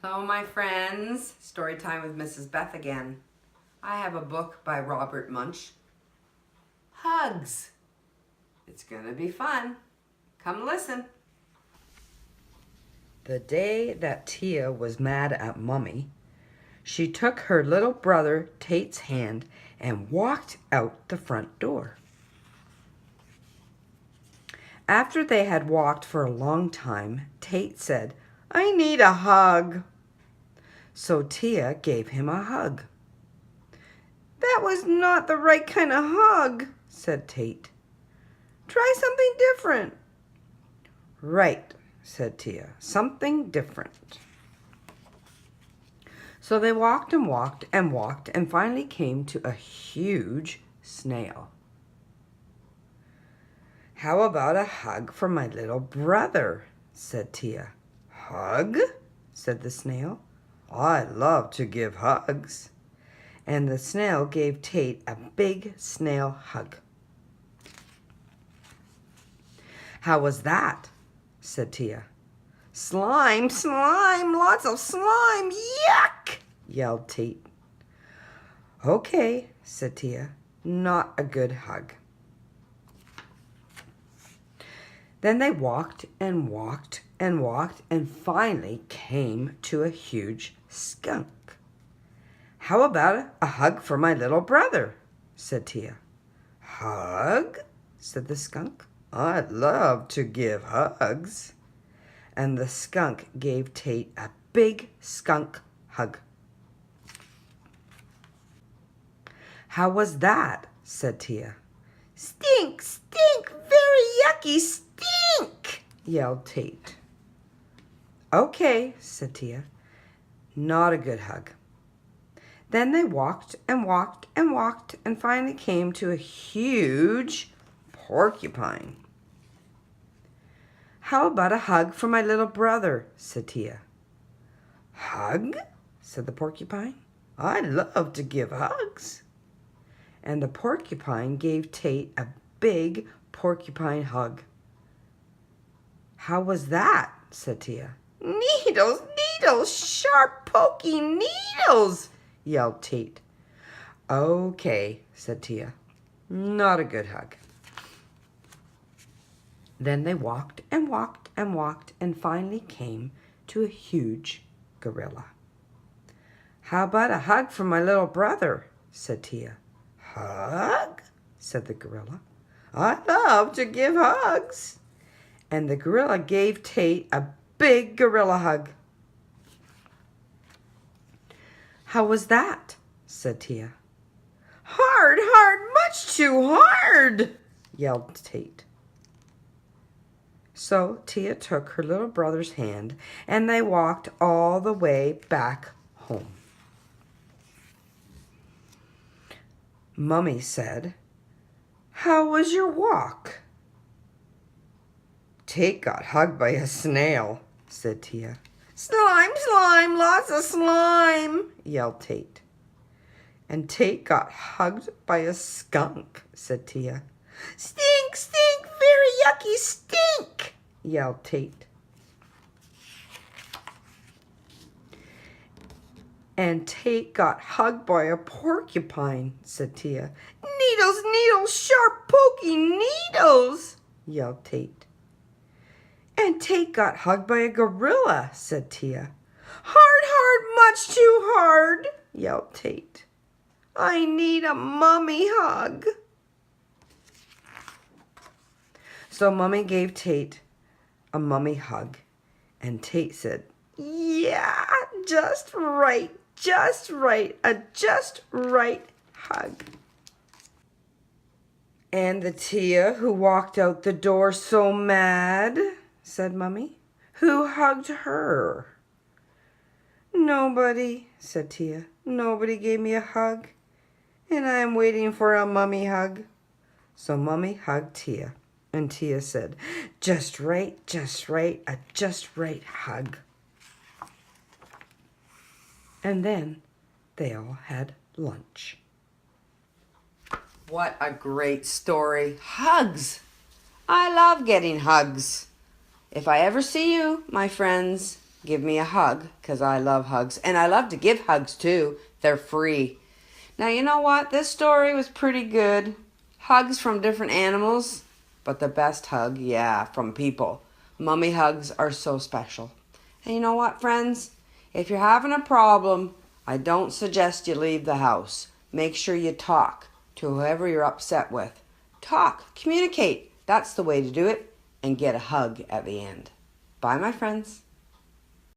Hello, my friends. Story time with Mrs. Beth again. I have a book by Robert Munsch. Hugs. It's gonna be fun. Come listen. The day that Tia was mad at Mummy, she took her little brother Tate's hand and walked out the front door. After they had walked for a long time, Tate said, "I need a hug." So Tia gave him a hug. "That was not the right kind of hug," said Tate. "Try something different." "Right," said Tia, "something different." So they walked and walked and walked and finally came to a huge snail. "How about a hug for my little brother?" said Tia. "Hug?" said the snail. "I love to give hugs." And the snail gave Tate a big snail hug. "How was that?" said Tia. "Slime, slime, lots of slime, yuck!" yelled Tate. "Okay," said Tia, "not a good hug." Then they walked and walked and walked and finally came to a huge skunk. "How about a hug for my little brother?" said Tia. "Hug?" said the skunk. "I love to give hugs." And the skunk gave Tate a big skunk hug. "How was that?" said Tia. "Stink, stink, very yucky, stink!" yelled Tate. "Okay," said Tia, "not a good hug." Then they walked and walked and walked and finally came to a huge porcupine. "How about a hug for my little brother?" said Tia. "Hug?" said the porcupine. "I love to give hugs." And the porcupine gave Tate a big porcupine hug. "How was that?" said Tia. "Needles, needles, sharp, pokey needles!" yelled Tate. "Okay," said Tia, "not a good hug." Then they walked and walked and walked and finally came to a huge gorilla. "How about a hug for my little brother?" said Tia. "Hug?" said the gorilla. "I love to give hugs." And the gorilla gave Tate a big gorilla hug. "How was that?" said Tia. "Hard, hard, much too hard!" yelled Tate. So Tia took her little brother's hand and they walked all the way back home. Mummy said, "How was your walk?" "Tate got hugged by a snail," said Tia. "Slime, slime, lots of slime!" yelled Tate. "And Tate got hugged by a skunk," said Tia. "Stink, stink, very yucky stink!" yelled Tate. "And Tate got hugged by a porcupine," said Tia. "Needles, needles, sharp, pokey needles!" yelled Tate. "And Tate got hugged by a gorilla," said Tia. "Hard, hard, much too hard!" yelled Tate. "I need a mummy hug." So Mummy gave Tate a mummy hug, and Tate said, "Yeah, just right, a just right hug." "And the Tia who walked out the door so mad," said Mummy, "who hugged her?" "Nobody," said Tia. "Nobody gave me a hug, and I am waiting for a mummy hug." So Mummy hugged Tia, and Tia said, just right, a just right hug." And then they all had lunch. What a great story. Hugs! I love getting hugs. If I ever see you, my friends, give me a hug, because I love hugs. And I love to give hugs too. They're free. Now, you know what? This story was pretty good. Hugs from different animals, but the best hug, yeah, from people. Mummy hugs are so special. And you know what, friends? If you're having a problem, I don't suggest you leave the house. Make sure you talk to whoever you're upset with. Talk, communicate. That's the way to do it. And get a hug at the end. Bye, my friends.